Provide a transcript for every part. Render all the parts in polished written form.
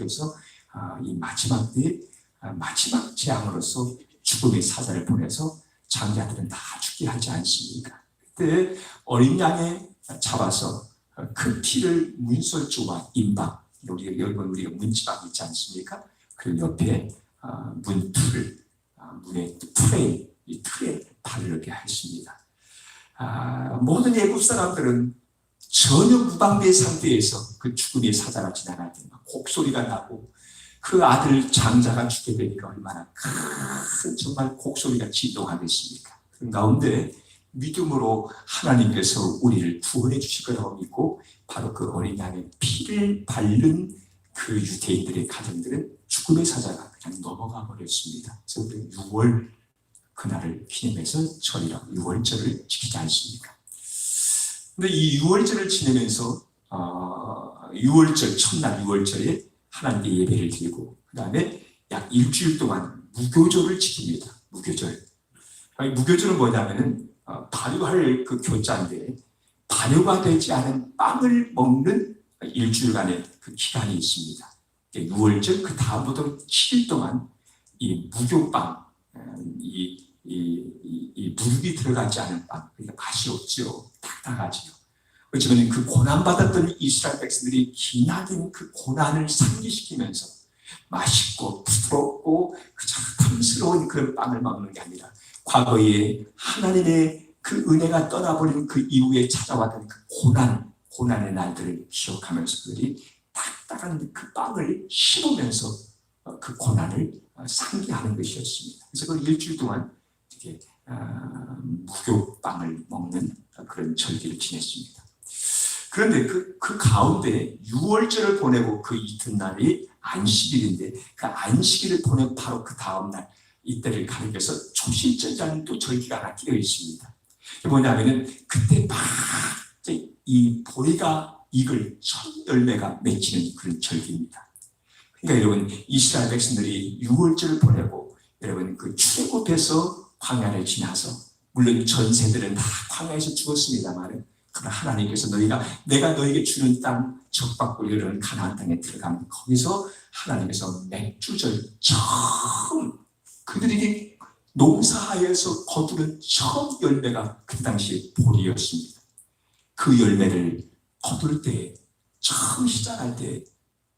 섬겨서 이 마지막 때 마지막 재앙으로서 죽음의 사자를 보내서 장자들은 다 죽게 하지 않습니까? 그때 어린 양에 잡아서 그 피를 문설주와 임박, 여러분 우리가 문지방 있지 않습니까? 그 옆에 문틀을 문의 틀에 이 틀에 바르게 했습니다. 모든 애굽 사람들은 전혀 무방비의 상태에서 그 죽음의 사자가 지나갈 때 곡소리가 나고 그 아들 장자가 죽게 되니까 얼마나 큰 정말 곡소리가 진동하겠습니까? 그 가운데 믿음으로 하나님께서 우리를 구원해 주실 거라고 믿고 바로 그 어린 양의 피를 바른 그 유대인들의 가정들은 죽음의 사자가 그냥 넘어가 버렸습니다. 그래서 우리 6월 그날을 기념해서 절이라고 6월절을 지키지 않습니까? 근데 이 6월절을 지내면서 6월절 첫날 6월절에 하나님께 예배를 드리고 그 다음에 약 일주일 동안 무교절을 지킵니다. 무교절. 무교절은 뭐냐면은 발효할 그 교자인데 발효가 되지 않은 빵을 먹는 일주일간의 그 기간이 있습니다. 6월절 그 다음부터 7일 동안 이 무교빵, 이 무육이 들어가지 않은 빵, 그러니까 맛이 없죠. 딱딱하지요. 어쩌면 그 고난받았던 이스라엘 백성들이 기나긴 그 고난을 상기시키면서 맛있고 부드럽고 탐스러운 그런 빵을 먹는 게 아니라 과거에 하나님의 그 은혜가 떠나버린 그 이후에 찾아왔던 그 고난의 날들을 기억하면서 그들이 딱딱한 그 빵을 씹으면서 그 고난을 상기하는 것이었습니다. 그래서 그 일주일 동안 이렇게 무교빵을 먹는 그런 절기를 지냈습니다. 그런데 그 가운데 6월절을 보내고 그 이튿날이 안식일인데 그 안식일을 보낸 바로 그 다음날 이때를 가리켜서 초실절이라는 또 절기가 하나 끼어 있습니다. 뭐냐면은 그때 막 이 보리가 익을 첫 열매가 맺히는 그런 절기입니다. 그러니까 여러분 이스라엘 백성들이 6월절을 보내고 여러분 그 출애굽해서 광야를 지나서 물론 전세들은 다 광야에서 죽었습니다만 그러나 하나님께서 내가 너에게 주는 땅 적박고 이르는 가나안 땅에 들어가면 거기서 하나님께서 맥주절 처음 그들에게 농사하여서 거두는 처음 열매가 그 당시에 보리였습니다. 그 열매를 거둘 때 처음 시작할 때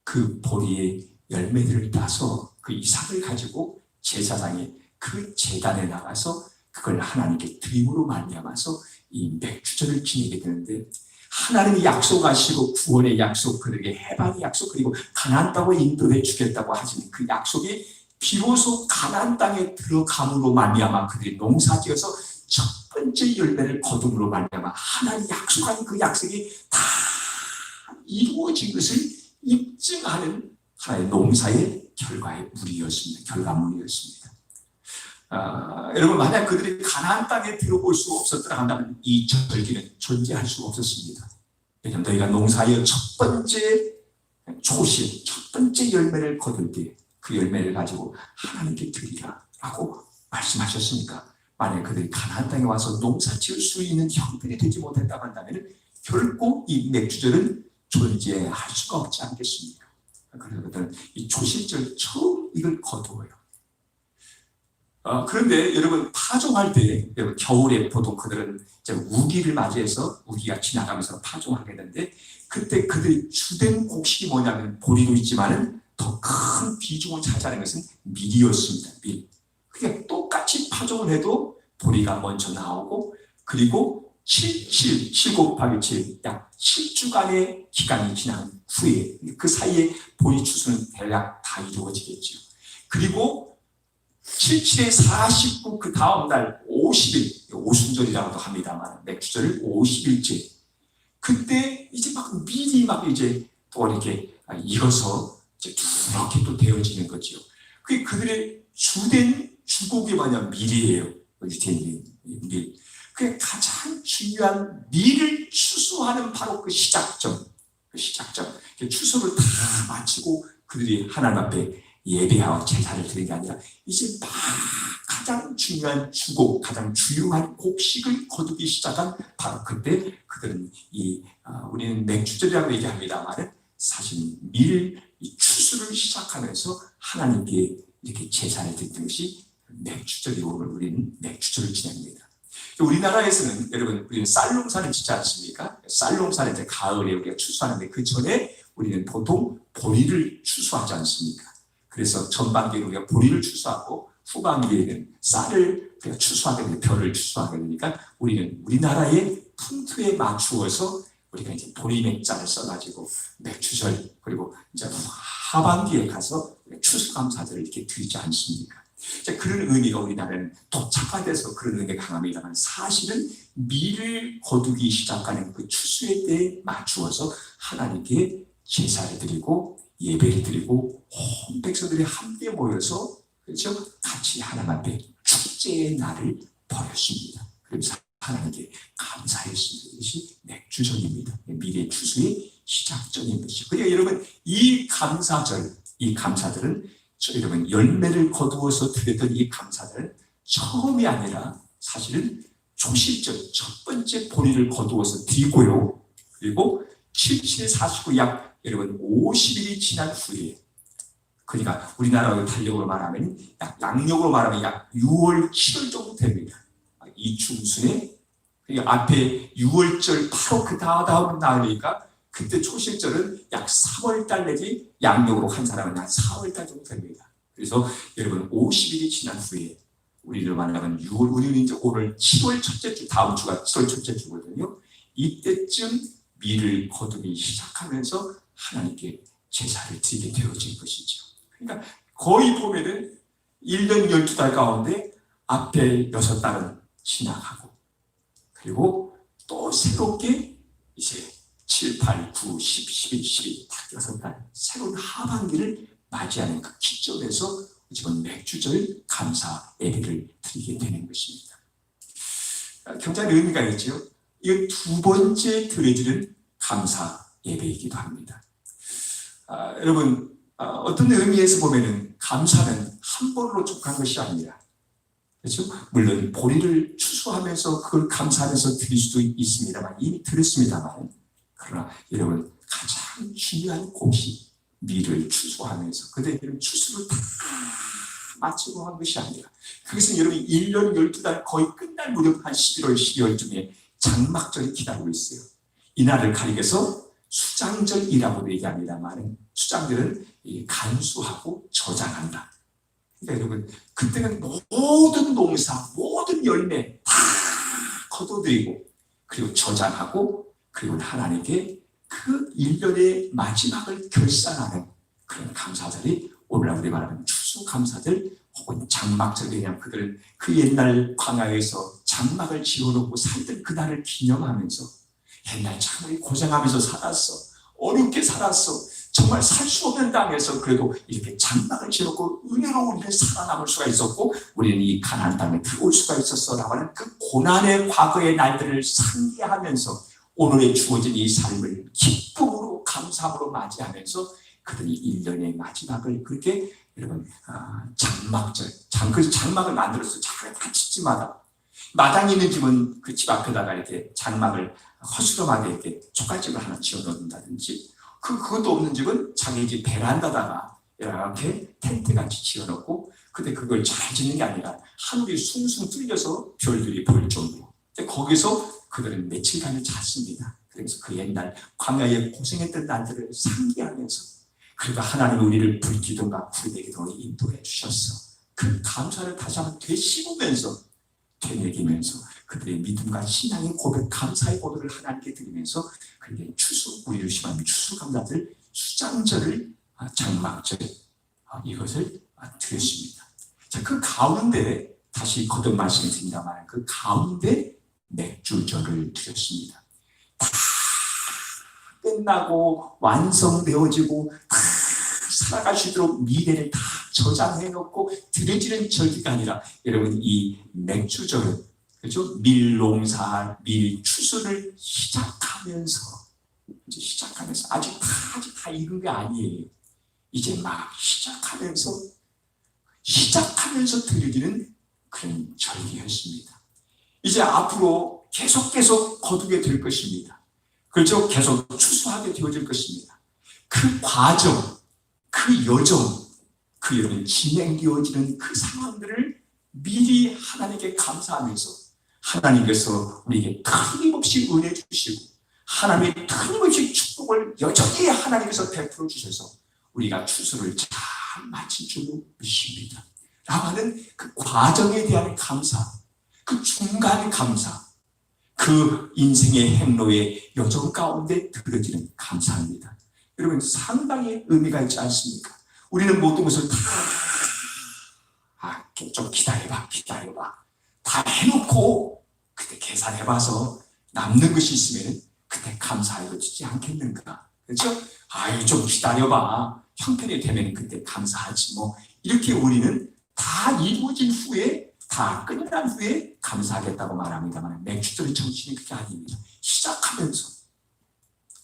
그 보리의 열매들을 따서 그 이삭을 가지고 제사장이 그 제단에 나가서 그걸 하나님께 드림으로 말미암아서 이 맥주절을 지내게 되는데 하나님이 약속하시고 구원의 약속, 그들에게 해방의 약속, 그리고 가나안 땅을 인도해 주겠다고 하시는 그 약속이 비로소 가나안 땅에 들어감으로 말미암아 그들이 농사지어서 첫 번째 열매를 거둠으로 말미암아 하나님이 약속한 그 약속이 다 이루어진 것을 입증하는 하나의 농사의 결과물이었습니다. 여러분 만약 그들이 가나안 땅에 들어볼 수 없었더라 한다면 이 절기는 존재할 수가 없었습니다. 왜냐하면 너희가 농사의 첫 번째 초실, 첫 번째 열매를 거둘 때 그 열매를 가지고 하나님께 드리라 라고 말씀하셨으니까 만약 그들이 가나안 땅에 와서 농사 지을 수 있는 형편이 되지 못했다고 한다면 결코 이 맥주절은 존재할 수가 없지 않겠습니까? 그래서 그들은 이 초실절 처음 이걸 거두어요. 그런데 여러분 파종할 때 여러분 겨울에 보통 그들은 이제 우기를 맞이해서 우기가 지나가면서 파종하게 되는데 그때 그들이 주된 곡식이 뭐냐면 보리도 있지만은 더 큰 비중을 차지하는 것은 밀이었습니다. 밀. 그러니까 똑같이 파종을 해도 보리가 먼저 나오고 그리고 7 곱하기 7, 약 7주간의 기간이 지난 후에 그 사이에 보리 추수는 대략 다 이루어지겠죠. 그리고 77에 49 그 다음 날 50일, 오순절이라고도 합니다만 맥주절을 50일째. 그때 이제 막 밀이 막 이제 또 이렇게 익어서 이제 두껍게 또 되어지는 거죠. 그게 그들의 주된 주곡이 뭐냐 밀이에요. 유태인의 밀. 그 가장 중요한 밀을 추수하는 바로 그 시작점. 추수를 다 마치고 그들이 하나님 앞에 예배하고 제사를 드리는 게 아니라 이제 막 가장 중요한 주곡, 가장 주요한 곡식을 거두기 시작한 바로 그때 그들은 우리는 맥주절이라고 얘기합니다만 사실 이 추수를 시작하면서 하나님께 이렇게 제사를 드리는 것이 맥주절이 오늘 우리는 맥주절을 지냅니다. 우리나라에서는 여러분 우리는 쌀 농사를 짓지 않습니까? 쌀 농사는 이제 가을에 우리가 추수하는데 그 전에 우리는 보통 보리를 추수하지 않습니까? 그래서 전반기에 우리가 보리를 추수하고 후반기에는 쌀을 우리가 추수하게 되니까 벼를 추수하게 되니까 우리는 우리나라의 풍토에 맞추어서 우리가 이제 보리 맥자를 써가지고 맥주절 그리고 이제 하반기에 가서 추수감사절을 이렇게 드리지 않습니까? 그런 의미가 우리나라는 독자화돼서 그런 의미가 강합니다만 사실은 밀을 거두기 시작하는 그 추수의 때에 맞추어서 하나님께 제사를 드리고 예배를 드리고 온 백성들이 함께 모여서 그렇죠? 같이 하나님 앞에 축제의 날을 벌였습니다. 그래서 하나님께 감사했습니다. 이것이 맥주절입니다. 밀의 추수의 시작점인 것이죠. 그러니까 여러분 이 감사절, 이 감사들은 여러분 열매를 거두어서 드렸던 이 감사들은 처음이 아니라 사실은 초실절 첫 번째 보리를 거두어서 드리고요. 그리고 77, 49, 약 여러분 50일이 지난 후에 그러니까 우리나라 달력으로 말하면 양력으로 말하면 약 6월, 7월 정도 됩니다. 이 중순에 앞에 6월절 바로 그 다음 날이니까 그때 초실절은 약 3월달 내지 양력으로 한 사람은 한 4월달 정도 됩니다. 그래서 여러분 50일이 지난 후에 우리를 만나면 6월, 우리는 이제 오늘 7월 첫째 주, 다음 주가 7월 첫째 주거든요. 이때쯤 밀을 거두기 시작하면서 하나님께 제사를 드리게 되어진 것이죠. 그러니까 거의 보면은 1년 12달 가운데 앞에 6달은 지나가고 그리고 또 새롭게 이제 7, 8, 9, 10, 11, 12 딱 6달 새로운 하반기를 맞이하는 그 기점에서 지금 맥주절 감사 예배를 드리게 되는 것입니다. 굉장히 의미가 있죠. 이 두 번째 드려지는 감사 예배이기도 합니다. 여러분 어떤 의미에서 보면은 감사는 한 번으로 족한 것이 아니라 그렇죠? 물론 보리를 추수하면서 그걸 감사하면서 드릴 수도 있습니다만 이미 드렸습니다만 그러나 여러분 가장 중요한 곳이 밀을 추수하면서 그들은 추수를 다 마치고 한 것이 아니라 그것은 여러분 1년 12달 거의 끝날 무렵 한 11월 12월쯤에 장막절이 기다리고 있어요. 이날을 가리켜서 수장절이라고도 얘기합니다만 수장절은 간수하고 저장한다. 그러니까 여러분 그때는 모든 농사 모든 열매 다 거둬들이고 그리고 저장하고 그리고 하나님께 그 1년의 마지막을 결산하는 그런 감사절이 오늘날 우리 말하는 추수감사절 혹은 장막절이 그냥 그들은 그 옛날 광야에서 장막을 지어놓고 살던 그날을 기념하면서 옛날 참 고생하면서 살았어 어렵게 살았어 정말 살 수 없는 땅에서 그래도 이렇게 장막을 지어놓고 은혜로 우리는 살아남을 수가 있었고 우리는 이 가나안 땅에 들어올 수가 있었어 라고 하는 그 고난의 과거의 날들을 상기하면서 오늘에 주어진 이 삶을 기쁨으로 감사함으로 맞이하면서 그들이 1년의 마지막을 그렇게 여러분 장막절 그래서 장막을 만들어서 다 집집마다 마당이 있는 집은 그 집 앞에다가 이렇게 장막을 허술하게 이렇게 촉갈집을 하나 지어놓는다든지 그것도 없는 집은 자기 집 베란다다가 이렇게 텐트같이 지어놓고 근데 그걸 잘 짓는 게 아니라 하늘이 숭숭 뚫려서 별들이 보일 정도로 거기서 그들은 며칠간을 잤습니다. 그래서 그 옛날 광야에 고생했던 날들을 상기하면서 그래도 하나님 우리를 불기둥과 불대기둥으로 인도해 주셨어. 그 감사를 다시 한번 되씹으면서 되새기면서 그들의 믿음과 신앙의 고백, 감사의 고백을 하나님께 드리면서 그들의 우리를 심한 추수감사들 수장절을 장막절 이것을 드렸습니다. 자, 그 가운데 다시 거듭 말씀드립니다만 그 가운데 맥주절을 드렸습니다. 다 끝나고 완성되어지고 다 살아갈 수 있도록 미래를 다 저장해놓고 드려지는 절기가 아니라 여러분 이 맥주절은 그렇죠? 밀농사, 밀추수를 시작하면서 아직 다 익은 게 아니에요. 이제 막 시작하면서 드려지는 그런 절기였습니다. 이제 앞으로 계속 거두게 될 것입니다. 그렇죠? 계속 추수하게 되어질 것입니다. 그 과정, 그 여정, 그 여러분 진행되어지는 그 상황들을 미리 하나님께 감사하면서 하나님께서 우리에게 틀림없이 은혜 주시고 하나님의 틀림없이 축복을 여전히 하나님께서 베풀어 주셔서 우리가 추수를 잘 마칠 줄로 믿습니다. 라고 하는 그 과정에 대한 감사, 그 중간의 감사, 그 인생의 행로의 여정 가운데 드려지는 감사합니다. 여러분 상당히 의미가 있지 않습니까? 우리는 모든 것을 다 좀 기다려봐 다 해놓고 그때 계산해봐서 남는 것이 있으면 그때 감사해주지 않겠는가? 그렇죠? 좀 기다려봐, 형편이 되면 그때 감사하지 뭐. 이렇게 우리는 다 이루어진 후에, 다 끝난 후에 감사하겠다고 말합니다만 맥주들의 정신이 그게 아닙니다. 시작하면서,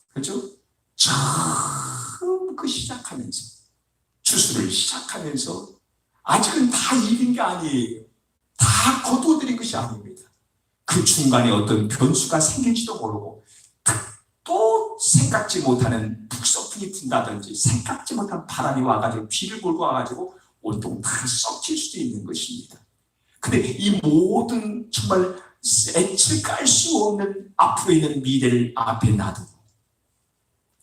그렇죠? 처음 시작하면서, 추수를 시작하면서 아직은 다 이긴 게 아니에요. 다 거두어들인 것이 아닙니다. 그 중간에 어떤 변수가 생길지도 모르고 또 생각지 못하는 북서풍이 분다든지 생각지 못한 바람이 와가지고 비를 몰고 와가지고 온통 다 썩힐 수도 있는 것입니다. 근데 이 모든 정말 애칠 깔 수 없는 앞으로 있는 미래를 앞에 놔두고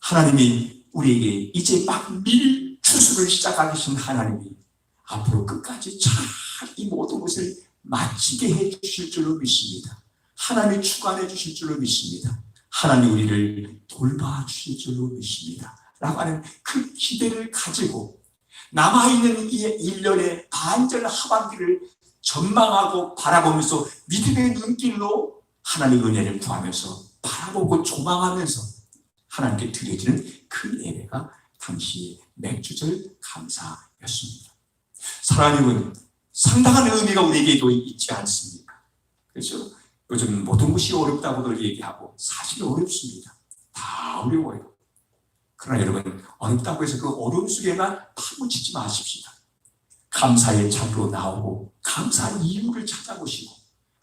하나님이 우리에게 이제 막 밀 추수를 시작하기 계신 하나님이 앞으로 끝까지 잘 이 모든 것을 마치게 해 주실 줄로 믿습니다. 하나님이 주관해 주실 줄로 믿습니다. 하나님이 우리를 돌봐 주실 줄로 믿습니다. 라고 하는 그 기대를 가지고 남아있는 이 1년의 반절 하반기를 전망하고 바라보면서 믿음의 눈길로 하나님의 은혜를 구하면서 바라보고 조망하면서 하나님께 드려지는 그 예배가 당시 맥주절 감사였습니다. 사랑하는 상당한 의미가 우리에게도 있지 않습니까? 그렇죠? 요즘 모든 것이 어렵다고들 얘기하고 사실 어렵습니다. 다 어려워요. 그러나 여러분 어렵다고 해서 그 어려움 속에만 파묻히지 마십시다. 감사의 자리로 나오고 감사 이유를 찾아보시고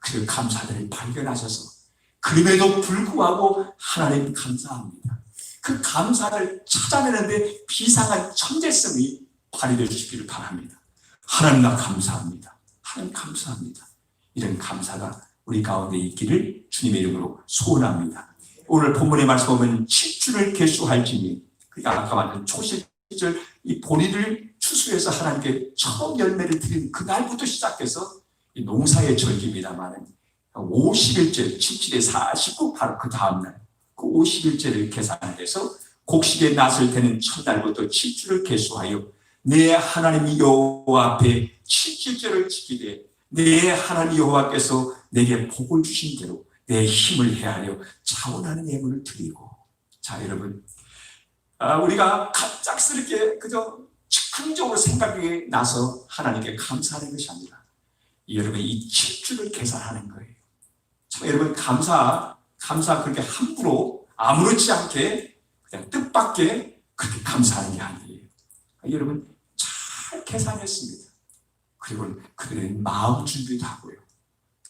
그 감사들을 발견하셔서 그럼에도 불구하고 하나님 감사합니다. 그 감사를 찾아내는데 비상한 천재성이 발휘되어 주시기를 바랍니다. 하나님 나 감사합니다. 하나님 감사합니다. 이런 감사가 우리 가운데 있기를 주님의 이름으로 소원합니다. 오늘 본문의 말씀 보면 7주를 계수할지니 그러니까 아까 말한 초실절 이 보리를 추수해서 하나님께 처음 열매를 드린 그날부터 시작해서 이 농사의 절기입니다만 50일째 77에 49 바로 그 다음날 그 50일째를 계산해서 곡식의 낫을 되는 첫날부터 7주를 계수하여 내 하나님 여호와 앞에 7주째를 지키되 내 하나님 여호와께서 내게 복을 주신 대로 내 힘을 헤아려 자원하는 예물을 드리고. 자 여러분 우리가 갑작스럽게 그저 즉흥적으로 생각이 나서 하나님께 감사하는 것이 아니라 여러분 이 7주를 계산하는 거예요. 참 여러분 감사 그렇게 함부로 아무렇지 않게 그냥 뜻밖의 그렇게 감사하는 게 아니에요. 여러분 잘 계산했습니다. 그리고 그들은 마음 준비도 하고요.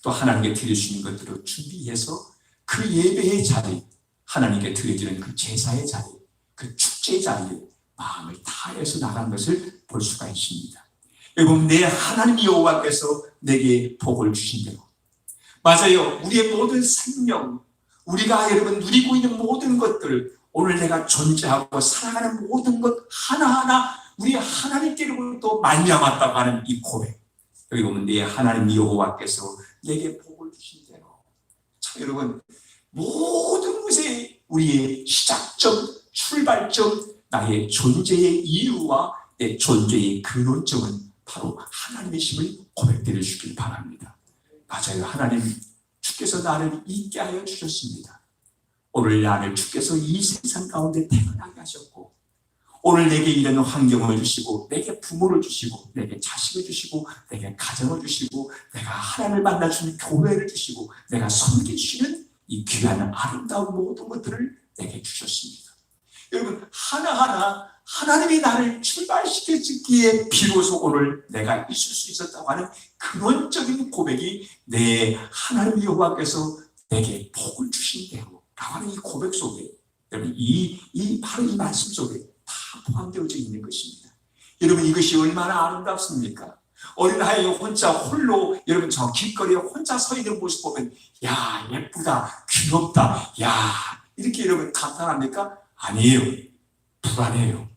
또 하나님께 드릴 수 있는 것들을 준비해서 그 예배의 자리, 하나님께 드려지는 그 제사의 자리, 그 축제의 자리에 마음을 다해서 나간 것을 볼 수가 있습니다. 여러분 내 하나님 여호와께서 내게 복을 주신 대로 맞아요. 우리의 모든 생명, 우리가 여러분 누리고 있는 모든 것들, 오늘 내가 존재하고 살아가는 모든 것 하나하나 우리 하나님께로부터 말미암았다고 하는 이 고백. 여기 보면 내 하나님 여호와께서 내게 복을 주신 대로. 참 여러분 모든 것에 우리의 시작점, 출발점, 나의 존재의 이유와 내 존재의 근원점은 바로 하나님이심을 고백드려 주길 바랍니다. 맞아요. 하나님 주께서 나를 있게 하여 주셨습니다. 오늘 나를 주께서 이 세상 가운데 태어나게 하셨고 오늘 내게 이런 환경을 주시고 내게 부모를 주시고 내게 자식을 주시고 내게 가정을 주시고 내가 하나님을 만나주는 교회를 주시고 내가 섬겨주시는 이 귀한 아름다운 모든 것들을 내게 주셨습니다. 여러분 하나하나 하나님이 나를 출발시켜주기에 비로소 오늘 내가 있을 수 있었다고 하는 근원적인 고백이 내 하나님 여호와께서 내게 복을 주신 대로 라고 하는 이 고백 속에 여러분 바로 이 말씀 속에 다 포함되어져 있는 것입니다. 여러분 이것이 얼마나 아름답습니까? 어린아이 혼자 홀로 여러분 저 길거리에 혼자 서 있는 모습 보면 야 예쁘다 귀엽다 야 이렇게 여러분 감탄합니까? 아니에요. 불안해요.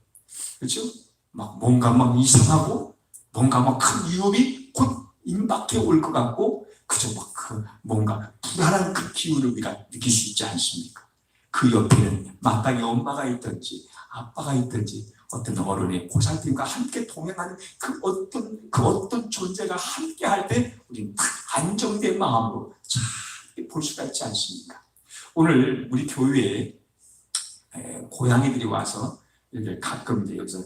그렇죠? 막 뭔가 막 이상하고 뭔가 막 큰 위협이 곧 임박해 올 것 같고 그저 막 그 뭔가 불안한 그 기운을 우리가 느낄 수 있지 않습니까? 그 옆에는 마땅히 엄마가 있든지 아빠가 있든지 어떤 어른의 보살핌과 함께 동행하는 그 어떤 존재가 함께 할 때 우리는 딱 안정된 마음으로 잘 볼 수가 있지 않습니까? 오늘 우리 교회에 고양이들이 와서 가끔 이제 여기서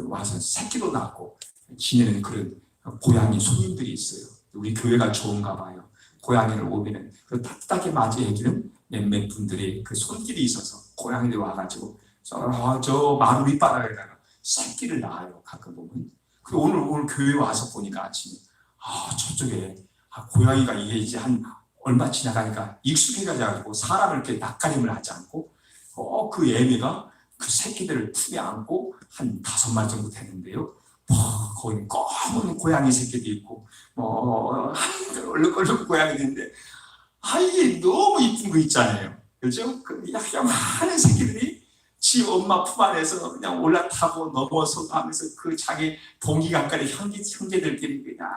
와서 새끼도 낳고 지내는 그런 고양이 손님들이 있어요. 우리 교회가 좋은가 봐요. 고양이를 오면은 그 따뜻하게 맞이해주는 몇몇 분들이 그 손길이 있어서 고양이들이 와가지고 저 마루 밑바닥에다가 새끼를 낳아요. 가끔 보면. 그리고 오늘 교회 와서 보니까 아침에 저쪽에 고양이가 이게 이제 한 얼마 지나가니까 익숙해가지고 사람을 이렇게 낯가림을 하지 않고 그 애미가 그 새끼들을 품에 안고 한 5마리 정도 되는데요. 거기 검은 고양이 새끼도 있고 얼룩얼룩 고양이인데 이게 너무 이쁜 거 있잖아요. 그렇죠? 그 약간 많은 새끼들이 지 엄마 품 안에서 그냥 올라타고 넘어서 하면서 그 자기 동기간간의 형제들끼리 그냥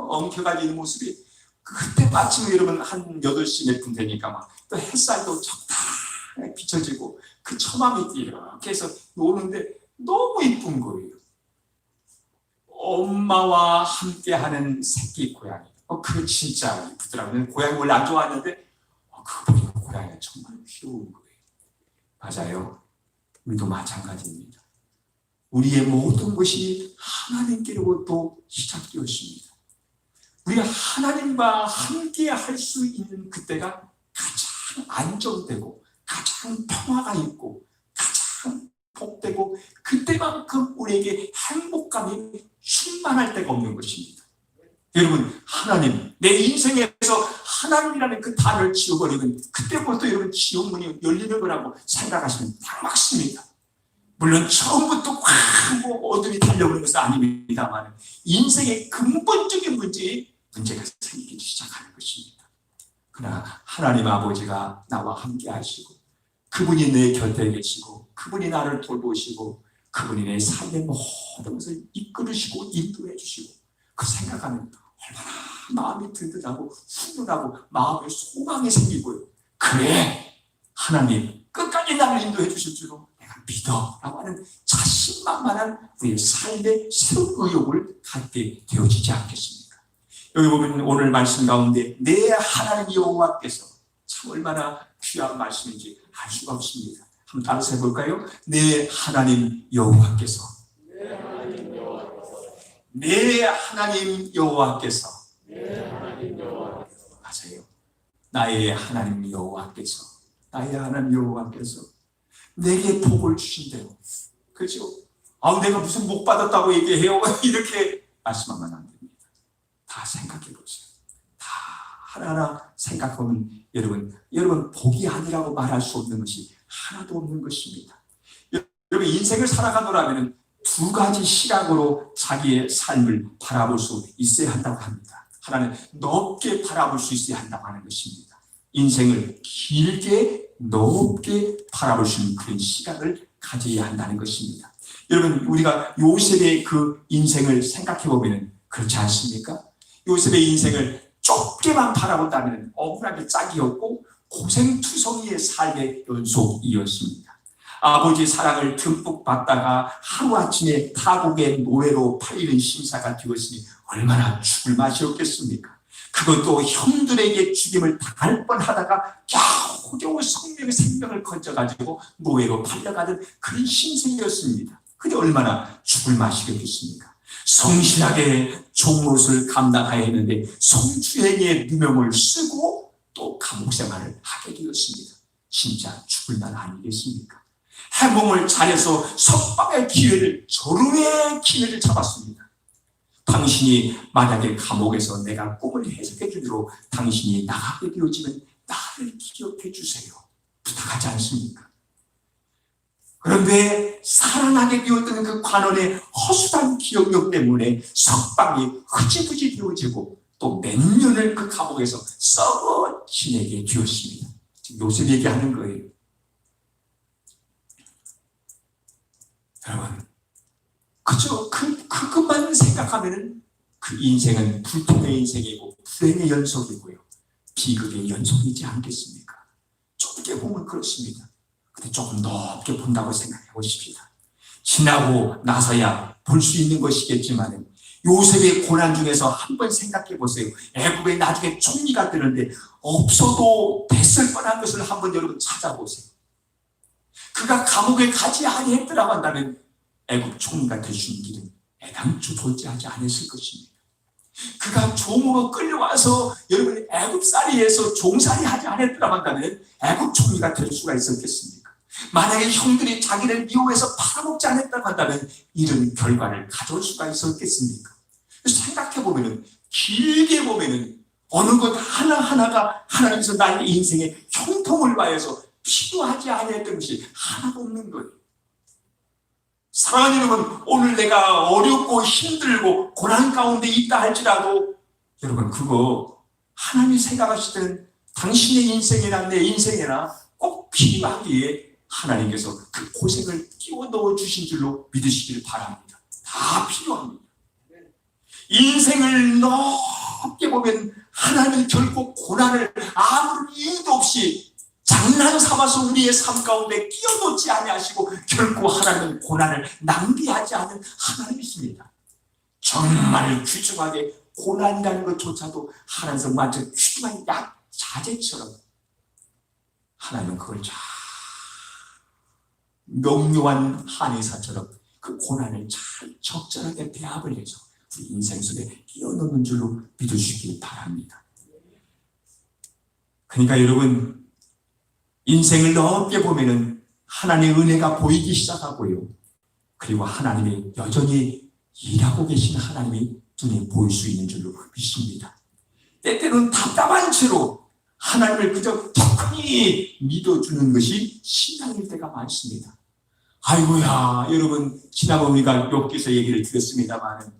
엉켜가지고 있는 모습이 그때 마침 여러분 한 8시 몇 분 되니까 막 또 햇살도 적당히 비춰지고 그 처마 밑에 이렇게 해서 노는데 너무 이쁜 거예요. 엄마와 함께하는 새끼 고양이. 그거 진짜 이쁘더라고요. 고양이 원래 안 좋아하는데 그거 보니까 고양이가 정말 귀여운 거예요. 맞아요. 우리도 마찬가지입니다. 우리의 모든 것이 하나님께로부터 시작되었습니다. 우리가 하나님과 함께 할 수 있는 그때가 가장 안정되고 가장 평화가 있고 가장 복되고 그때만큼 우리에게 행복감이 충만할 때가 없는 것입니다. 여러분 하나님 내 인생에서 하나님이라는 그 단어를 지워버리면 그때부터 여러분 지옥문이 열리는 거라고 생각하시면 딱 맞습니다. 물론 처음부터 꽉 어둠이 달려오는 것은 아닙니다만 인생의 근본적인 문제가 생기기 시작하는 것입니다. 그러나 하나님 아버지가 나와 함께 하시고 그분이 내 곁에 계시고 그분이 나를 돌보시고 그분이 내 삶의 모든 것을 이끌으시고 인도해 주시고 그 생각하면 얼마나 마음이 든든하고 훈훈하고 마음에 소망이 생기고요. 그래 하나님 끝까지 나를 인도해 주실 줄로 내가 믿어 라고 하는 자신만만한 우리의 삶의 새로운 의욕을 갖게 되어지지 않겠습니까? 여기 보면 오늘 말씀 가운데 내 하나님 여호와께서 참 얼마나 귀한 말씀인지 알 수가 없습니다. 한번 따라서 해볼까요? 내 하나님 여호와께서 내 하나님 여호와께서 맞아요. 나의 하나님 여호와께서 내게 복을 주신대요. 그렇죠? 내가 무슨 복 받았다고 얘기해요? 이렇게 말씀하면 안 됩니다. 다 생각해 보세요. 다 하나하나 생각하면 여러분 복이 아니라고 말할 수 없는 것이 하나도 없는 것입니다. 여러분 인생을 살아가노라면 2가지 시각으로 자기의 삶을 바라볼 수 있어야 한다고 합니다. 하나는 높게 바라볼 수 있어야 한다고 하는 것입니다. 인생을 길게 높게 바라볼 수 있는 그런 시각을 가져야 한다는 것입니다. 여러분 우리가 요셉의 그 인생을 생각해 보면 그렇지 않습니까? 요셉의 인생을 좁게만 바라본다면 억울하게 짝이었고 고생투성이의 삶의 연속이었습니다. 아버지 사랑을 듬뿍 받다가 하루아침에 타국의 노예로 팔리는 신사가 되었으니 얼마나 죽을 맛이었겠습니까? 그것도 형들에게 죽임을 당할 뻔하다가 겨우겨우 생명을 건져가지고 노예로 팔려가는 그런 신세였습니다. 그게 얼마나 죽을 맛이겠습니까? 성실하게 종로를 감당해야 했는데 성추행의 누명을 쓰고 또 감옥 생활을 하게 되었습니다. 진짜 죽을 날 아니겠습니까? 해몽을 잘해서 석방의 절호의 기회를 잡았습니다. 당신이 만약에 감옥에서 내가 꿈을 해석해 주도록 당신이 나가게 되어지면 나를 기억해 주세요. 부탁하지 않습니까? 그런데 살아나게 되었던 그 관원의 허술한 기억력 때문에 석방이 흐지부지 되어지고 또 몇 년을 그 감옥에서 썩어 지내게 되었습니다. 지금 요셉 얘기하는 거예요. 여러분, 그저 그것만 생각하면은 그 인생은 불통의 인생이고 불행의 연속이고요. 비극의 연속이지 않겠습니까? 좁게 보면 그렇습니다. 근데 조금 넓게 본다고 생각해 보십시다. 지나고 나서야 볼 수 있는 것이겠지만 요셉의 고난 중에서 한번 생각해 보세요. 애굽에 나중에 총리가 되는데 없어도 됐을 뻔한 것을 한번 여러분 찾아보세요. 그가 감옥에 가지 아니했더라고 한다면 애굽 총리가 될 수 있는 길은 애당초 존재하지 않았을 것입니다. 그가 종으로 끌려와서 여러분 애굽살이에서 종살이 하지 않았더라고 한다면 애굽 총리가 될 수가 있었겠습니까? 만약에 형들이 자기를 미워해서 팔아먹지 않았다고 한다면 이런 결과를 가져올 수가 있었겠습니까? 생각해보면 길게 보면 어느 것 하나하나가 하나님께서 나의 인생에 형통을 봐서 필요하지 않았던 것이 하나도 없는 거예요. 사랑하는 여러분, 오늘 내가 어렵고 힘들고 고난 가운데 있다 할지라도 여러분 그거 하나님이 생각하실 때는 당신의 인생이나 내 인생이나 꼭 필요하기에 하나님께서 그 고생을 끼워 넣어 주신 줄로 믿으시길 바랍니다. 다 필요합니다. 인생을 넓게 보면 하나님은 결코 고난을 아무런 이유도 없이 장난 삼아서 우리의 삶 가운데 끼워놓지 아니하시고 결코 하나님은 고난을 낭비하지 않은 하나님이십니다. 정말 귀중하게 고난이라는 것조차도 하나님께서 완전 귀중한 자재처럼 하나님은 그걸 잘 명료한 한의사처럼 그 고난을 잘 적절하게 배합을 해서 우리 인생 속에 끼워넣는 줄로 믿으시길 바랍니다. 그러니까 여러분 인생을 넓게 보면은 하나님의 은혜가 보이기 시작하고요. 그리고 하나님이 여전히 일하고 계신 하나님이 눈에 보일 수 있는 줄로 믿습니다. 때때로는 답답한 채로 하나님을 그저 덕분히 믿어주는 것이 신앙일 때가 많습니다. 아이고야, 여러분 지난번 우리가 욥기서 얘기를 드렸습니다만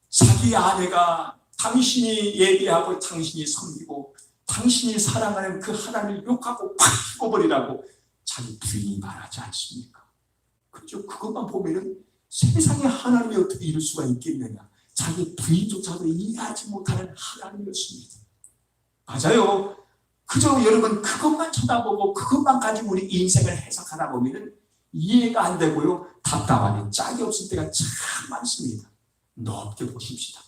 자기 아내가 당신이 예배하고 당신이 섬기고 당신이 사랑하는 그 하나님을 욕하고 팍 죽어버리라고 자기 부인이 말하지 않습니까? 그죠? 그것만 보면은 세상에 하나님이 어떻게 이럴 수가 있겠느냐. 자기 부인조차도 이해하지 못하는 하나님이었습니다. 맞아요. 그저 여러분 그것만 쳐다보고 그것만 가지고 우리 인생을 해석하다 보면은 이해가 안 되고요. 답답하니 짝이 없을 때가 참 많습니다. 넓게 보십시다.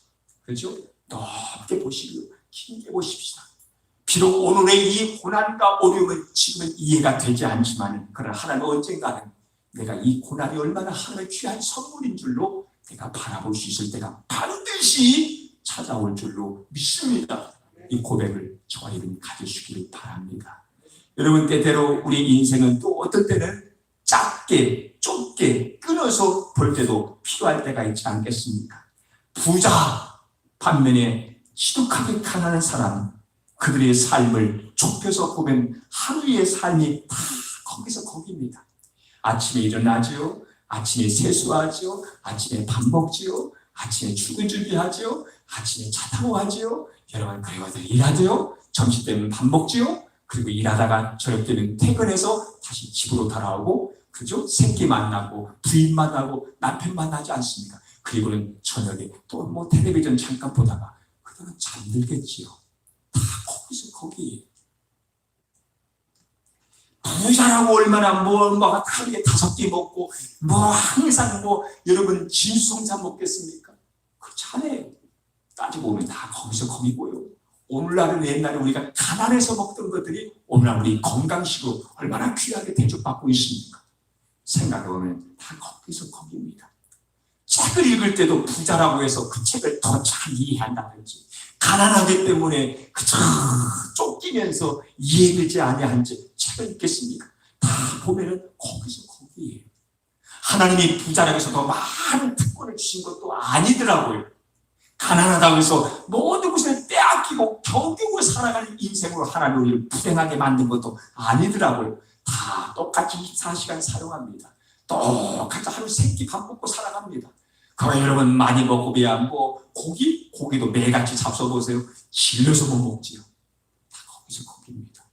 그렇죠? 넓게 보시고 길게 보십시다. 비록 오늘의 이 고난과 어려움은 지금은 이해가 되지 않지만 그러나 하나님 언젠가는 내가 이 고난이 얼마나 하나님의 귀한 선물인 줄로 내가 바라볼 수 있을 때가 반드시 찾아올 줄로 믿습니다. 이 고백을 저와 여러분 가지시길 바랍니다. 여러분 때때로 우리 인생은 또 어떤 때는 짧게 좁게 끊어서 볼 때도 필요할 때가 있지 않겠습니까? 부자 반면에 시독하게 가난한 사람 그들의 삶을 좁혀서 보면 하루의 삶이 다 거기서 거기입니다. 아침에 일어나지요. 아침에 세수하지요. 아침에 밥 먹지요. 아침에 출근 준비하지요. 아침에 차 타고 가지요. 여러분 그리고 일하지요. 점심 때는 밥 먹지요. 그리고 일하다가 저녁 때는 퇴근해서 다시 집으로 돌아오고 그죠? 새끼 만나고 부인 만나고 남편 만나지 않습니까? 그리고는 저녁에 또 뭐 텔레비전 잠깐 보다가 그들은 잠들겠지요. 다 거기서 거기에요. 부자라고 얼마나 뭐 하루에 5끼 먹고 뭐 항상 뭐 여러분 진수성찬 먹겠습니까? 그렇지 않아요. 따지고 보면 다 거기서 거기고요. 오늘날은 옛날에 우리가 가난해서 먹던 것들이 오늘날 우리 건강식으로 얼마나 귀하게 대접받고 있습니까? 생각해보면 다 거기서 거기입니다. 책을 읽을 때도 부자라고 해서 그 책을 더 잘 이해한다든지 가난하기 때문에 그저 쫓기면서 이해되지 아니한지 책을 읽겠습니까? 다 보면은 거기서 거기에요. 하나님이 부자라고 해서 더 많은 특권을 주신 것도 아니더라고요. 가난하다고 해서 모든 것을 빼앗기고 겨우겨우 살아가는 인생으로 하나님 우리를 불행하게 만든 것도 아니더라고요. 다 똑같이 24시간 사용합니다. 똑같이 하루 세 끼 밥 먹고 살아갑니다. 그럼 여러분 많이 먹고야 뭐 고기도 매같이 잡숴보세요. 질려서 못 먹지요. 다 거기서 거기입니다.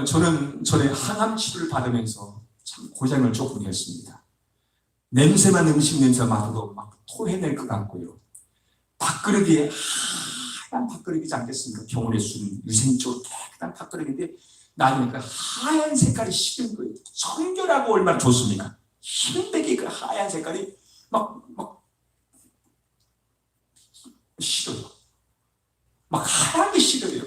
저는 전에 항암 치료를 받으면서 참 고생을 조금 했습니다. 냄새만 음식 냄새 맡아도 막 토해낼 것 같고요. 밥그릇이 하얀 밥그릇이지 않겠습니까? 병원에 쓰는 유생적으로 깨끗한 밥그릇인데 나중에 그 하얀 색깔이 싫은 거예요. 청결하고 얼마나 좋습니까? 흰백이 그 하얀 색깔이 막 싫어요. 막 하얀 게 싫어요.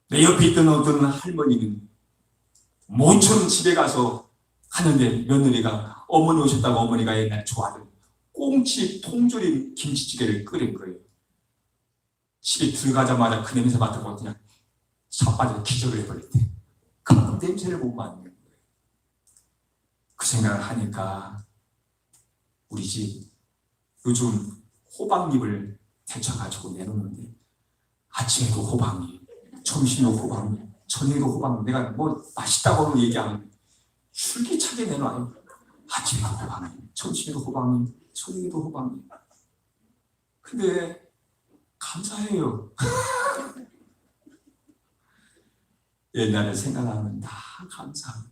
내 옆에 있던 어떤 할머니는 모처럼 집에 가서 하는데 며느리가 어머니 오셨다고 어머니가 옛날에 좋아하던 꽁치 통조림 김치찌개를 끓인 거예요. 집에 들어가자마자 그 냄새 맡아보고 그냥 자빠져 기절을 해버렸대. 그만큼 냄새를 못 맡는 거예요. 그 생각을 하니까 우리 집 요즘 호박잎을 데쳐가지고 내놓는데 아침에도 호박잎, 점심에도 호박잎, 저녁에도 호박잎. 내가 뭐 맛있다고 얘기하면 줄기차게 내놔요. 아침에도 호박잎, 점심에도 호박잎, 저녁에도 호박잎. 근데 감사해요. 옛날에 생각하면 다 감사하고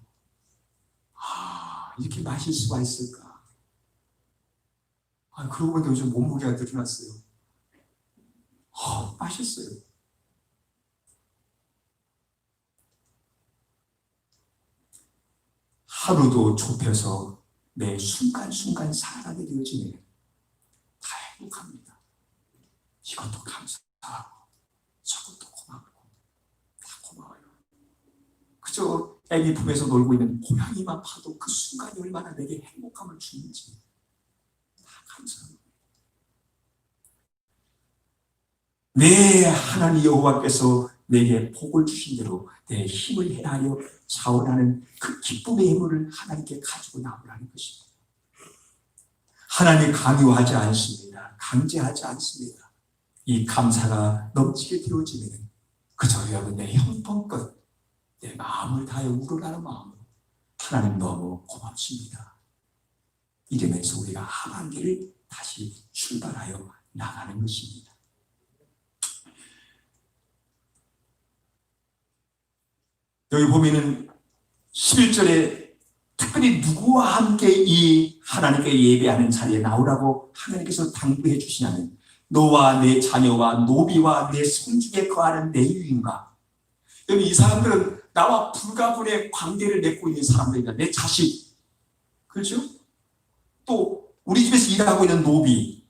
이렇게 마실 수가 있을까? 그러고 보니까 요즘 몸무게가 늘어났어요. 맛있어요. 하루도 좁혀서 매 순간순간 살아가게 되어지네. 다 행복합니다. 이것도 감사하고 저것도 고맙고 다 고마워요. 그저 애기 품에서 놀고 있는 고양이만 봐도 그 순간이 얼마나 내게 행복감을 주는지 다 감사합니다. 내 하나님 여호와께서 내게 복을 주신 대로 내 힘을 해하여 자원하는 그 기쁨의 힘을 하나님께 가지고 나오라는 것입니다. 하나님 강요하지 않습니다. 강제하지 않습니다. 이 감사가 넘치게 되어지면 그저 여러분 내 형편껏 내 마음을 다해 우러나는 마음으로 하나님 너무 고맙습니다. 이러면서 우리가 하반기를 다시 출발하여 나가는 것입니다. 여기 보면은 11절에 특별히 누구와 함께 이 하나님께 예배하는 자리에 나오라고 하나님께서 당부해 주시냐면 너와 내 자녀와 노비와 내 성중에 거하는 내 유인과 여러분 이 사람들은 나와 불가분의 관계를 맺고 있는 사람들이다. 내 자식 그렇죠? 또 우리 집에서 일하고 있는 노비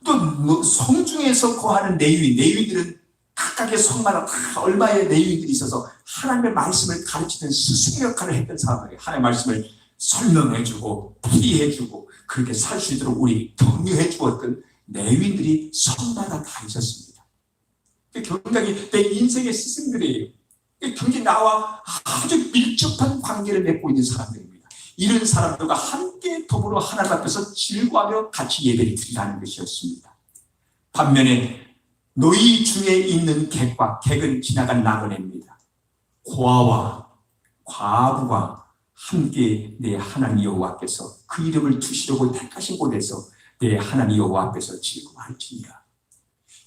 또 성중에서 거하는 내유인 내유인들은 각각의 성마다 다 얼마의 내유인들이 있어서 하나님의 말씀을 가르치는 스승의 역할을 했던 사람들이에요. 하나님의 말씀을 설명해주고 풀이해주고 그렇게 살 수 있도록 우리 격려해 주었던 내유인들이 성마다 다 있었습니다. 굉장히 내 인생의 스승들이에요. 굉장히 나와 아주 밀접한 관계를 맺고 있는 사람들입니다. 이런 사람들과 함께 더불어 하나님 앞에서 즐거워하며 같이 예배를 드리라는 것이었습니다. 반면에 너희 중에 있는 객은 지나간 나그네입니다. 고아와 과부가 함께 내 하나님 여호와께서 그 이름을 두시려고 택하신 곳에서 내 하나님 여호와 앞에서 즐거워할지니라.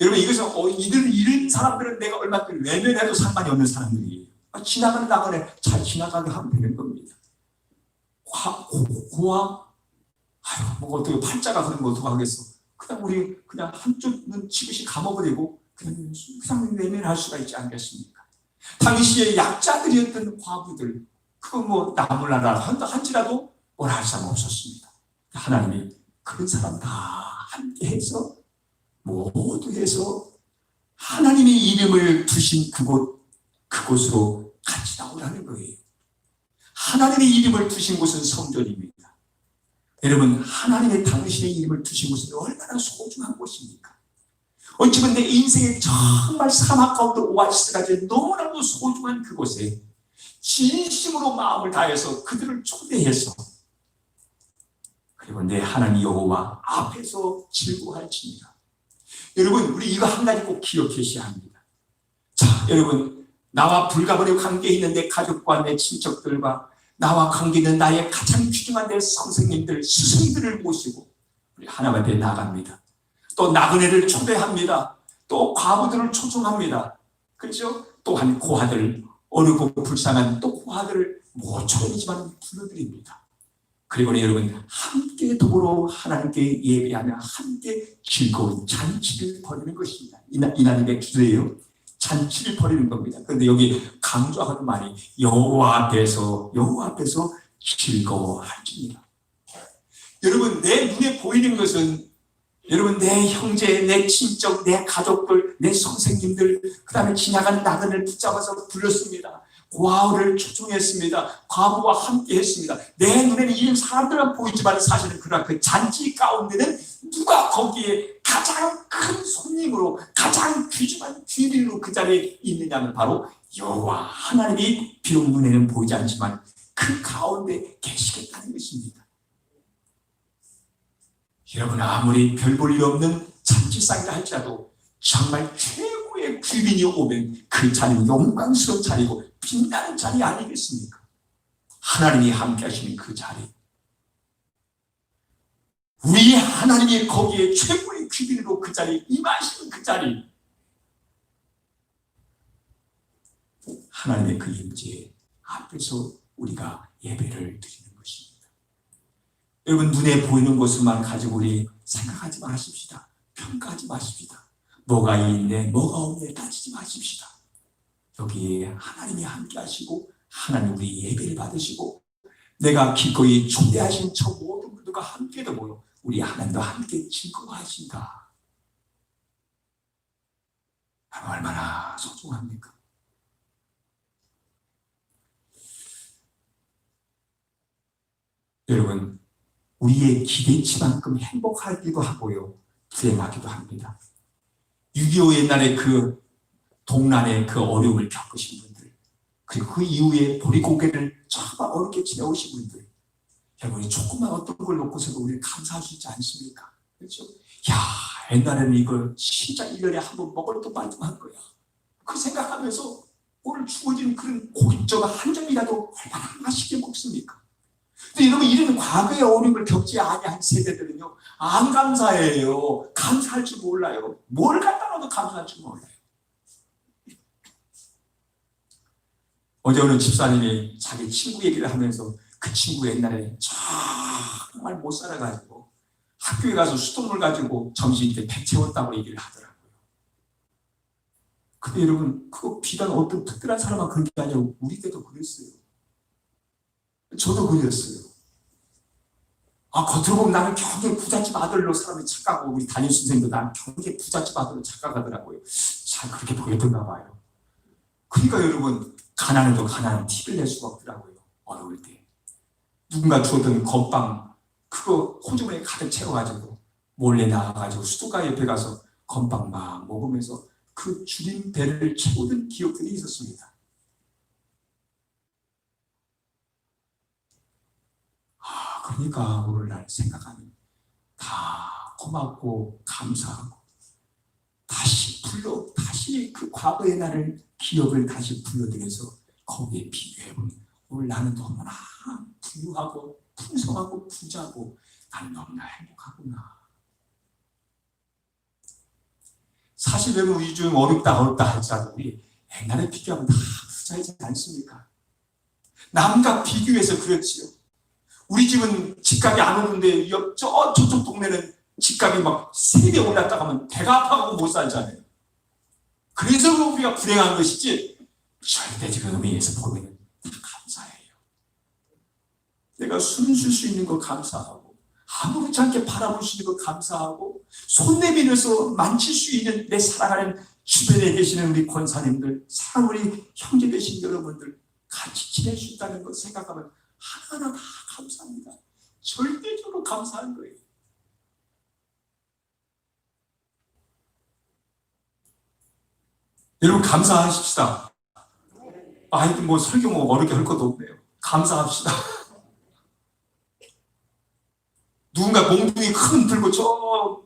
여러분 이것은 이런 사람들은 내가 얼마든지 외면해도 상관이 없는 사람들이에요. 지나가는 나그네 잘 지나가게 하면 되는 겁니다. 고아 뭐 어떻게 팔자가 그런 거 어떡하겠어. 그냥 우리 그냥 한쪽은 지그시 감아버리고 그냥 외면할 수가 있지 않겠습니까? 당시에 약자들이었던 과부들 그거 뭐 나무라다 한지라도 뭐라 할 사람 없었습니다. 하나님이 그런 사람 다 함께 해서 모두 해서 하나님의 이름을 두신 그곳으로 같이 나오라는 거예요. 하나님의 이름을 두신 곳은 성전입니다. 여러분 하나님의 당신의 이름을 두신 곳은 얼마나 소중한 곳입니까? 어쩌면 내 인생에 정말 사막 가운데 오아시스가 된 너무나도 소중한 그곳에 진심으로 마음을 다해서 그들을 초대해서 그리고 내 하나님 여호와 앞에서 즐거워할지니라. 여러분 우리 이거 한 가지 꼭 기억하셔야 합니다. 자 여러분 나와 불가분의 관계에 있는 내 가족과 내 친척들과 나와 관계 있는 나의 가장 귀중한 내 선생님들, 스승들을 모시고 우리 하나님 앞에 나갑니다. 또 나그네를 초대합니다. 또 과부들을 초청합니다. 그렇죠? 또한 고아들, 어렵고 불쌍한 또 고아들을 모처럼이지만 불러드립니다. 그리고 여러분 함께 더불어 하나님께 예배하며 함께 즐거운 잔치를 벌이는 것입니다. 이날의 주제예요. 잔치를 벌이는 겁니다. 그런데 여기 강조하는 말이 여호와 앞에서 즐거워할지니라. 여러분 내 눈에 보이는 것은 여러분 내 형제, 내 친척, 내 가족들, 내 선생님들, 그 다음에 지나가는 나그네를 붙잡아서 불렀습니다. 고아를 초청했습니다. 과부와 함께 했습니다. 내 눈에는 이런 사람들은 보이지만 사실은 그러나 그 잔치 가운데는 누가 거기에 가장 큰 손님으로 가장 귀중한 귀빈으로 그 자리에 있느냐면 바로 여호와 하나님이 비록 눈에는 보이지 않지만 그 가운데 계시겠다는 것입니다. 여러분 아무리 별 볼 일 없는 잔치상이라 할지라도 정말 최고의 귀빈이 오면 그 자리는 영광스러운 자리고 빛나는 자리 아니겠습니까? 하나님이 함께 하시는 그 자리, 우리 하나님이 거기에 최고의 귀빈으로 그 자리에 임하시는 그 자리, 하나님의 그 임재 앞에서 우리가 예배를 드리는 것입니다. 여러분 눈에 보이는 것만 가지고 우리 생각하지 마십시다. 평가하지 마십시다. 뭐가 있네 뭐가 없네 따지지 마십시다. 여기에 하나님이 함께 하시고 하나님 우리 예배를 받으시고 내가 기꺼이 초대하신 저 모든 분들과 함께도 모여 우리 하나님도 함께 즐거워하신다. 얼마나 소중합니까? 여러분 우리의 기대치만큼 행복하기도 하고요 불행하기도 합니다. 6.25 옛날에 그 동란의 그 어려움을 겪으신 분들, 그리고 그 이후에 보릿고개를 정말 어렵게 지내오신 분들, 여러분이 조금만 어떤 걸 놓고서도 우리를 감사할 수 있지 않습니까? 그렇죠? 야, 옛날에는 이걸 진짜 1년에 한 번 먹을 또 말끔한 거야. 그 생각하면서 오늘 주어진 그런 고깃저가 한 점이라도 얼마나 맛있게 먹습니까? 근데 여러분 이런 과거의 어려움을 겪지 아니한 세대들은요 안 감사해요. 감사할 줄 몰라요. 뭘 갖다 놔도 감사할 줄 몰라요. 어제 어느 집사님이 자기 친구 얘기를 하면서 그 친구 옛날에 정말 못 살아가지고 학교에 가서 수돗물 가지고 점심 때 배 채웠다고 얘기를 하더라고요. 근데 여러분 그거 비단 어떤 특별한 사람만 그런 게 아니라 우리 때도 그랬어요. 저도 그랬어요. 겉으로 보면 나는 굉장히 부잣집 아들로 사람이 착각하고 우리 담임 선생님도 나는 굉장히 부잣집 아들로 착각하더라고요. 잘 그렇게 보였던가 봐요. 그러니까 여러분 가난해도 가난한 티를 낼 수가 없더라고요. 어려울 때 누군가 주었던 건빵 그거 호주머니에 가득 채워가지고 몰래 나가가지고 수도가 옆에 가서 건빵 막 먹으면서 그 줄인 배를 채우던 기억들이 있었습니다. 그러니까 오늘날 생각하면 다 고맙고 감사하고 다시 그 과거의 나를 기억을 다시 불러들여서 거기에 비교해보면 오늘 나는 너무나 부유하고 풍성하고 부자고 나는 너무나 행복하구나. 사실 여러분 요즘 어렵다 할지라도 우리 옛날에 비교하면 다 부자이지 않습니까? 남과 비교해서 그렇지요. 우리 집은 집값이 안 오는데 저쪽 동네는 집값이 막 3배 올랐다가 하면 배가 아파가고 못 살잖아요. 그래서 우리가 불행한 것이지 절대적인 의미에서 보면 다 감사해요. 내가 숨 쉴 수 있는 거 감사하고 아무렇지 않게 바라볼 수 있는 거 감사하고 손 내밀어서 만질 수 있는 내 사랑하는 주변에 계시는 우리 권사님들, 사랑 우리 형제 되신 여러분들 같이 지낼 수 있다는 것 생각하면 하나하나 다 감사합니다. 절대적으로 감사한 거예요. 여러분 감사하십시다. 하여튼 뭐 설교 뭐 어렵게 할 것도 없네요. 감사합시다. 누군가 몽둥이 큰 들고 저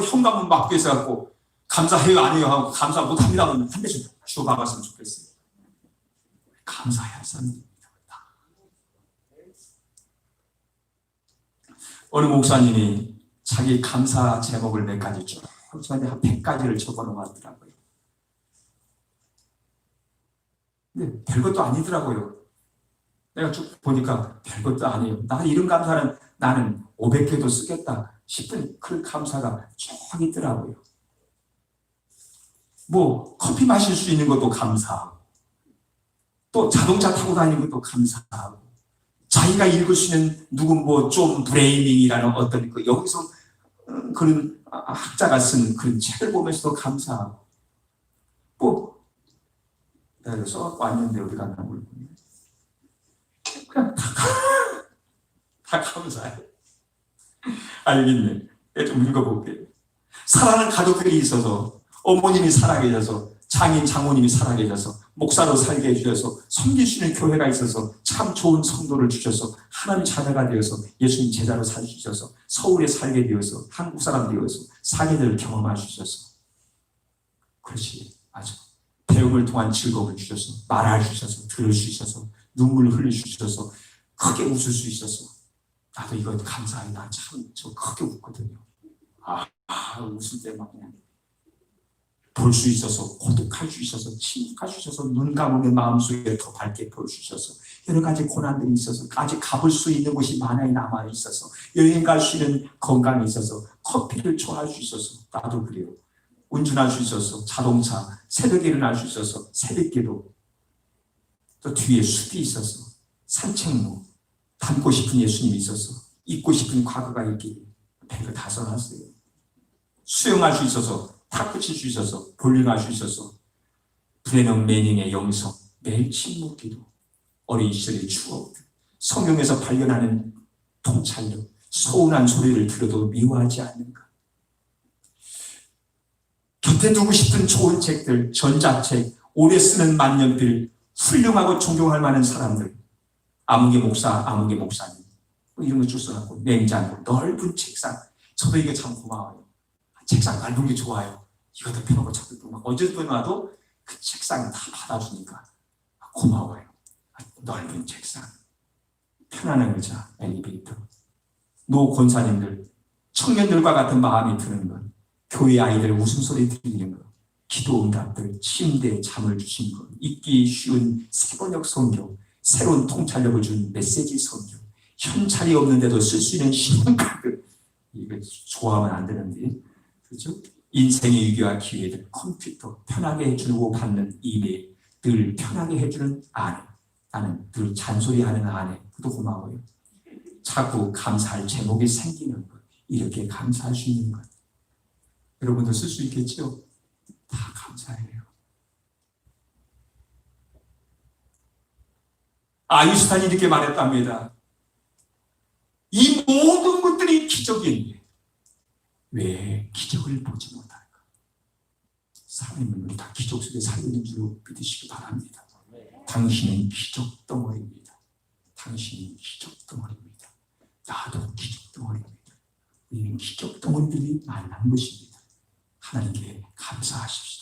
현관문 막고 있어갖고 감사해요 안 해요 하고 감사 못합니다 하면 한 대씩 주어박았으면 좋겠어요. 감사해야 할 사람입니다. 어느 목사님이 자기 감사 제목을 몇 가지 쭉 저한테 한 100가지를 적어놓았더라고요. 근데 별것도 아니더라고요. 내가 쭉 보니까 별것도 아니에요. 나 이런 감사는 나는 500개도 쓰겠다 싶은 그 감사가 쭉 있더라고요. 뭐 커피 마실 수 있는 것도 감사하고, 또 자동차 타고 다니는 것도 감사하고, 자기가 읽을 수 있는 누군 뭐좀 브레이밍이라는 어떤 그 여기서 그런 학자가 쓴 그런 책을 보면서도 감사하고, 뭐 내가 써갖고 왔는데 어디 갔나 모르겠네. 그냥 다 감사해. 알겠네. 좀 읽어볼게요. 사랑하는 가족들이 있어서, 어머님이 살아계셔서, 장인 장모님이 살아계셔서, 목사로 살게 해주셔서, 섬길 수 있는 교회가 있어서, 참 좋은 성도를 주셔서, 하나님 자녀가 되어서 예수님 제자로 살주셔서, 서울에 살게 되어서, 한국 사람 되어서 사계절을 경험할 수 있어서, 그렇지, 맞아. 배움을 통한 즐거움을 주셔서, 말할 수 있어서, 들을 수 있어서, 눈물을 흘릴 수 있어서, 크게 웃을 수 있어서, 나도 이거 감사해. 나 참 저 크게 웃거든요. 웃을 때 막 그냥 볼 수 있어서, 고독할 수 있어서, 침묵할 수 있어서, 눈 감으면 마음속에 더 밝게 볼 수 있어서, 여러 가지 고난들이 있어서, 아직 가볼 수 있는 곳이 많이 남아 있어서, 여행 갈 수 있는 건강이 있어서, 커피를 좋아할 수 있어서, 나도 그래요. 운전할 수 있어서, 자동차, 새벽에 일어날 수 있어서, 새벽기도, 또 뒤에 숲이 있어서, 산책로, 닮고 싶은 예수님이 있어서, 잊고 싶은 과거가 있기에 별거 다 써놨어요. 수영할 수 있어서, 탁구 칠 수 있어서, 볼링할 수 있어서, 브레넌 매닝의 영성, 매일 침묵기도, 어린 시절의 추억, 성경에서 발견하는 통찰력, 서운한 소리를 들어도 미워하지 않는가. 곁에 두고 싶은 좋은 책들, 전자책, 오래 쓰는 만년필, 훌륭하고 존경할 만한 사람들, 아무개 목사님, 이런 거 쭉 써놨고, 냉장고, 넓은 책상, 저도 이게 참 고마워요. 책상 넓은 게 좋아요. 이것도 펴놓고 저것도 막 언제 펴놔도 그 책상을 다 받아주니까 고마워요. 넓은 책상, 편안한 의자, 엘리베이터, 노 권사님들, 청년들과 같은 마음이 드는 것, 교회 아이들 웃음소리 들리는 것, 기도 응답들, 침대에 잠을 주신 것, 읽기 쉬운 세번역 성경, 새로운 통찰력을 준 메시지 성경, 현찰이 없는데도 쓸 수 있는 신용카드, 이거 좋아하면 안 되는데, 그렇죠? 인생의 위기와 기회들, 컴퓨터, 편하게 해주고 받는 이메일, 늘 편하게 해주는 아내, 나는 늘 잔소리하는 아내, 그도 고마워요. 자꾸 감사할 제목이 생기는 것, 이렇게 감사할 수 있는 것, 여러분도 쓸 수 있겠죠? 다 감사해요. 아인슈타인이 이렇게 말했답니다. 이 모든 것들이 기적인데 왜 기적을 보지 못할까? 사람은 다 기적 속에 살고 줄 믿으시기 바랍니다. 당신은 기적 덩어리입니다. 당신은 기적 덩어리입니다. 나도 기적 덩어리입니다. 우리는 기적 덩어리들이 만난 것입니다. 하나님께 감사하십시오.